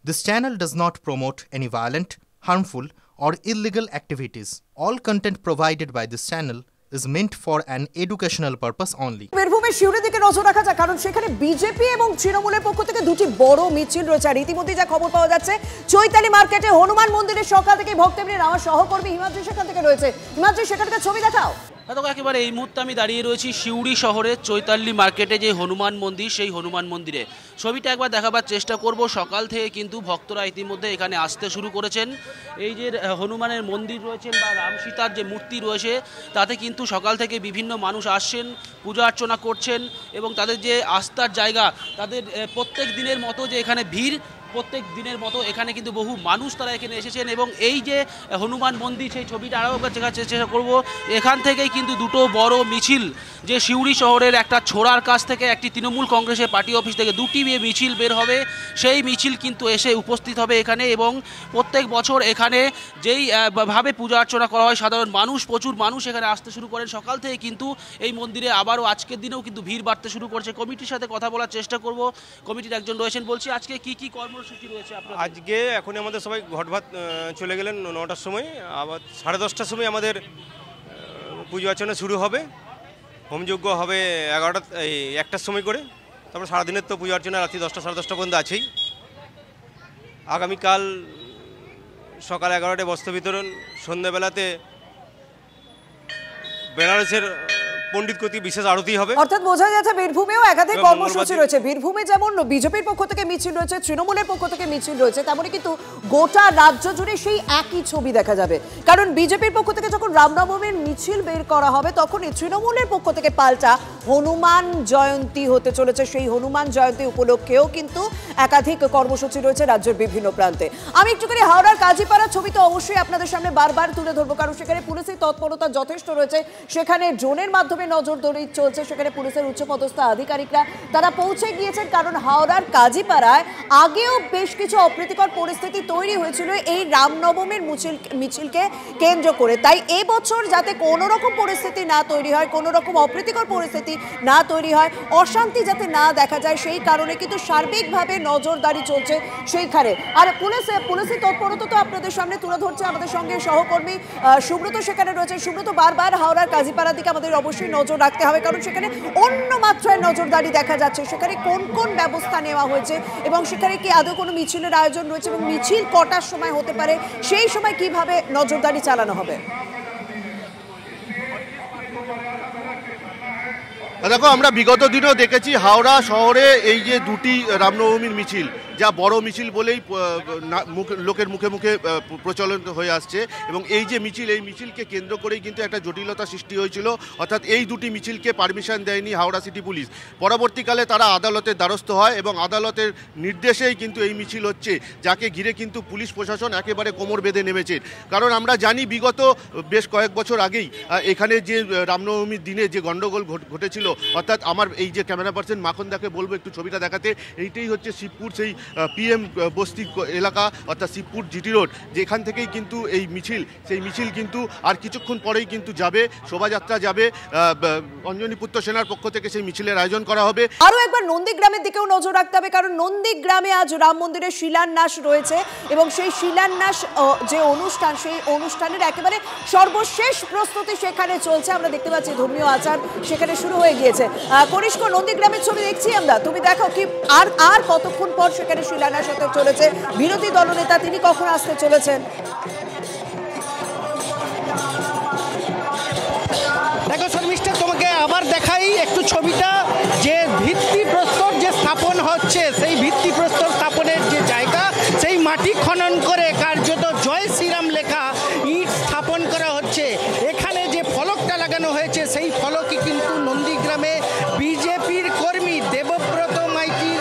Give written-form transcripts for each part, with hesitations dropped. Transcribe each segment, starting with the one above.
This channel does not promote any violent, harmful, or illegal activities. All content provided by this channel is meant for an educational purpose only. বীরভূমের শিউরের দিকে নজর রাখা যাক, কারণ সেখানে BJP এবং তৃণমূলের পক্ষ থেকে দুটি বড় মিছিল রয়েছে। আর ইতিমধ্যে যা খবর পাওয়া যাচ্ছে, চৈতালি মার্কেটে হনুমান মন্দিরের সকাল থেকে ভক্তবৃন্দ, আমার সহকর্মী হিমাদ্রি সেখান থেকে রয়েছে। হিমাদ্রি, সেখানকার ছবি দেখাও। দেখো, একেবারে এই মুহূর্তে আমি দাঁড়িয়ে রয়েছি সিউড়ি শহরের চৈতালি মার্কেটে, যে হনুমান মন্দির, সেই হনুমান মন্দিরে ছবিটা একবার দেখাবার চেষ্টা করব। সকাল থেকে কিন্তু ভক্তরা ইতিমধ্যে এখানে আসতে শুরু করেছেন। এই যে হনুমানের মন্দির রয়েছেন বা রাম সীতার যে মূর্তি রয়েছে, তাতে কিন্তু সকাল থেকে বিভিন্ন মানুষ আসছেন, পূজা অর্চনা করছেন এবং তাদের যে আস্থার জায়গা, তাদের প্রত্যেক দিনের মতো যে এখানে ভিড়, প্রত্যেক দিনের মতো এখানে কিন্তু বহু মানুষ তারা এখানে এসেছেন। এবং এই যে হনুমান মন্দির, সেই ছবিটা আরও একবার দেখার চেষ্টা করবো। এখান থেকেই কিন্তু দুটো বড় মিছিল, যে সিউড়ি শহরের একটা ছোড়ার কাছ থেকে, একটি তৃণমূল কংগ্রেসের পার্টি অফিস থেকে দুটি মিছিল বের হবে। সেই মিছিল কিন্তু এসে উপস্থিত হবে এখানে। এবং প্রত্যেক বছর এখানে যেই ভাবে পূজা অর্চনা করা হয়, সাধারণ মানুষ, প্রচুর মানুষ এখানে আসতে শুরু করেন সকাল থেকে। কিন্তু এই মন্দিরে আবারও আজকের দিনেও কিন্তু ভিড় বাড়তে শুরু করছে। কমিটির সাথে কথা বলার চেষ্টা করব। কমিটির একজন রয়েছেন, বলছি আজকে কি কর্মসূচি রয়েছে আপনার? আজকে এখন আমাদের সবাই ঘটভাত চলে গেলেন 9টার সময়, আবার 10:30টার সময় আমাদের পুজো অর্চনা শুরু হবে। হোমযজ্ঞ হবে 1টার সময় করে। তারপর সারাদিনের তো পুজো অর্চনা রাত্রি 10টা 10:30 পর্যন্ত আছেই। আগামীকাল সকাল 11টায় বস্ত্র বিতরণ, সন্ধ্যাবেলাতে বেনারসের পণ্ডিত কর্তৃক বিশেষ আরতি হবে। অর্থাৎ বোঝা যাচ্ছে বীরভূমেও একাধিক কর্মসূচি রয়েছে। বীরভূমে যেমন বিজেপির পক্ষ থেকে মিছিল রয়েছে, তৃণমূলের পক্ষ থেকে মিছিল রয়েছে, তেমনই কিন্তু গোটা রাজ্য জুড়ে সেই একই ছবি দেখা যাবে। কারণ বিজেপির পক্ষ থেকে যখন রামনবমীর মিছিল বের করা হবে, তখনই তৃণমূলের পক্ষ থেকে পাল্টা হনুমান জয়ন্তী হতে চলেছে। সেই হনুমান জয়ন্তী উপলক্ষেও কিন্তু একাধিক কর্মসূচি রয়েছে রাজ্যের বিভিন্ন প্রান্তে। আমি একটুখানি হাওড়ার কাজীপাড়ার ছবি তো অবশ্যই আপনাদের সামনে বারবার তুলে ধরবো, কারণ সেখানে পুলিশের তৎপরতা যথেষ্ট রয়েছে। সেখানে ড্রোনের মাধ্যমে নজরদারি চলছে। সেখানে পুলিশের উচ্চপদস্থ আধিকারিকরা তারা পৌঁছে গিয়েছেন, কারণ হাওড়ার কাজীপাড়ায় আগেও বেশ কিছু অপ্রীতিকর পরিস্থিতি তৈরি হয়েছিল এই রামনবমীর মিছিলকে কেন্দ্র করে। তাই এবছর যাতে কোনো রকম পরিস্থিতি না তৈরি হয়, কোনো রকম অপ্রীতিকর পরিস্থিতি না তৈরি হয়, অশান্তি যাতে না দেখা যায়, সেই কারণে কিন্তু সার্বিকভাবে নজরদারি চলছে সেইখানে। আর পুলিশের তৎপরতা তো আপনাদের সামনে তুলে ধরছে আমাদের সঙ্গে সহকর্মী সুব্রত সেখানে রয়েছে। সুব্রত, বারবার হাওড়ার কাজীপাড়ার দিকে আমাদের অবশ্যই নজর রাখতে হবে, কারণ সেখানে অন্য মাত্রায় নজরদারি দেখা যাচ্ছে। সেখানে কোন কোন ব্যবস্থা নেওয়া হয়েছে এবং সেখানে কি আদৌ কোনো মিছিলের আয়োজন রয়েছে এবং মিছিল কটার সময় হতে পারে, সেই সময় কিভাবে নজরদারি চালানো হবে? দেখো, আমরা বিগত দিনেও দেখেছি হাওড়া শহরে এই যে দুটি রামনবমীর মিছিল, যা বড় মিছিল বলেই লোকের মুখে মুখে প্রচলন হয়ে আসছে। এবং এই যে মিছিল, এই মিছিলকে কেন্দ্র করেই কিন্তু একটা জটিলতা সৃষ্টি হয়েছিল। অর্থাৎ এই দুটি মিছিলকে পারমিশন দেয়নি হাওড়া সিটি পুলিশ। পরবর্তীকালে তারা আদালতের দ্বারস্থ হয় এবং আদালতের নির্দেশেই কিন্তু এই মিছিল হচ্ছে, যাকে ঘিরে কিন্তু পুলিশ প্রশাসন একেবারে কোমর বেঁধে নেমেছে। কারণ আমরা জানি বিগত বেশ কয়েক বছর আগেই এখানে যে রামনবমীর দিনে যে গণ্ডগোল ঘটেছিল, অর্থাৎ আমার এই যে ক্যামেরা পার্সন মাখনদাকে বলবো একটু ছবিটা দেখাতে। এইটাই হচ্ছে শিবপুর সেই পিএম বস্তি এলাকা, অর্থাৎ শিবপুর জিটি রোড, যেখান থেকেই কিন্তু এই মিছিল, সেই মিছিল কিন্তু আর কিছুক্ষণ পরেই কিন্তু যাবে, শোভাযাত্রা যাবে। অঞ্জনীপুত্র সেনার পক্ষ থেকে সেই মিছিলের আয়োজন করা হবে। আরও একবার নন্দীগ্রামের দিকেও নজর রাখতে হবে, কারণ নন্দীগ্রামে আজ রাম মন্দিরের শিলান্যাস রয়েছে এবং সেই শিলান্যাস যে অনুষ্ঠান, সেই অনুষ্ঠানের একেবারে সর্বশেষ প্রস্তুতি সেখানে চলছে। আমরা দেখতে পাচ্ছি ধর্মীয় আচার সেখানে শুরু হয়ে গিয়েছে। কনিষ্ক, নন্দীগ্রামের ছবি দেখছি আমরা, তুমি দেখো কি আর কতক্ষণ পর সেখানে শিলান্যাস হতে চলেছে? বিরোধী দলনেতা তিনি কখন আসতে চলেছেন? দেখো শর্মিষ্ঠা, তোমাকে আবার দেখাই একটু ছবিটা। যে ভিত্তিপ্রস্তর যে স্থাপন হচ্ছে, সেই ভিত্তিপ্রস্তর স্থাপনের যে জায়গা, সেই মাটি খনন করে কার্যত জয় শ্রীরাম লেখা ইট স্থাপন করা হচ্ছে। এখানে যে ফলকটা লাগানো হয়েছে, সেই ফলকই কিন্তু নন্দীগ্রামে বিজেপির কর্মী দেবব্রত মাইতির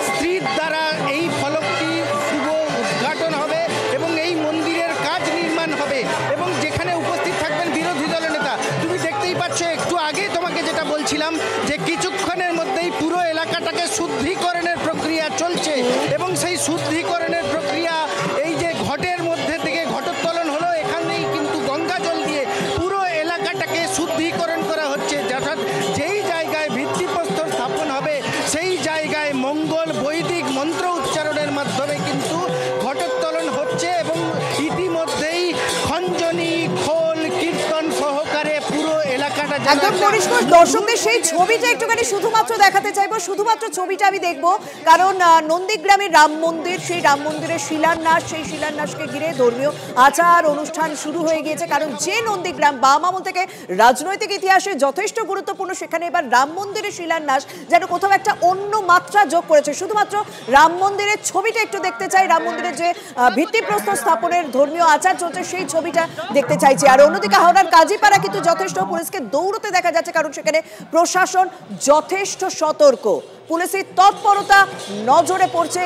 স্ত্রীর দ্বারা এই ফলকটি শুভ উদ্ঘাটন হবে এবং এই মন্দিরের কাজ নির্মাণ হবে এবং যেখানে উপস্থিত থাকবেন বিরোধী দলনেতা। তুমি দেখতেই পাচ্ছ, একটু আগে তোমাকে যেটা বলছিলাম, যে কিছুক্ষণের মধ্যেই পুরো এলাকাটাকে শুদ্ধিকরণের প্রক্রিয়া চলছে এবং সেই শুদ্ধিকরণের প্রক্রিয়া, এই যে ঘটের মধ্যে থেকে ঘটোত্তোলন হলো, এখানেই কিন্তু গঙ্গা জল দিয়ে পুরো এলাকাটাকে শুদ্ধিকরণ করা হচ্ছে। অর্থাৎ যেই জায়গায় ভিত্তিপ্রস্তর স্থাপন হবে, সেই জায়গায় মঙ্গল বৈদিক মন্ত্র উচ্চারণের মাধ্যমে কিন্তু একদম পরিষ্কার দর্শকদের সেই ছবিটা একটুখানি শুধুমাত্র দেখাতে চাইবো, শুধুমাত্র ছবিটা আমি দেখবো, কারণ নন্দীগ্রামের রাম মন্দির, সেই রাম মন্দিরের শিলান্যাস, সেই শিলান্যাসকে ঘিরে ধর্মীয় আচার অনুষ্ঠান শুরু হয়ে গিয়েছে। কারণ যে নন্দীগ্রাম বাম আমল থেকে রাজনৈতিক ইতিহাসে যথেষ্ট গুরুত্বপূর্ণ, সেখানে এবার রাম মন্দিরের শিলান্যাস যেন কোথাও একটা অন্য মাত্রা যোগ করেছে। শুধুমাত্র রাম মন্দিরের ছবিটা একটু দেখতে চাই, রাম মন্দিরের যে ভিত্তিপ্রস্তর স্থাপনের ধর্মীয় আচার চলছে সেই ছবিটা দেখতে চাইছি। আর অন্যদিকে হাওড়ার কাজীপাড়া কিন্তু যথেষ্ট পুলিশকে দৌড়তে দেখা যাচ্ছে, কারণ সেখানে প্রশাসন যথেষ্ট সতর্ক, পুলিশের তৎপরতা নজরে পড়ছে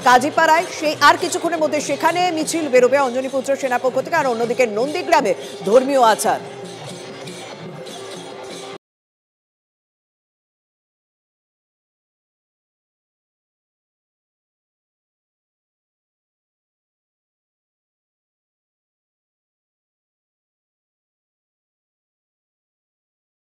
কাজীপাড়ায়। সেই আর কিছুক্ষণের মধ্যে সেখানে মিছিল বেরোবে অঞ্জনী পুত্র সেনার পক্ষ থেকে। আর অন্যদিকে নন্দীগ্রামে ধর্মীয় আচার।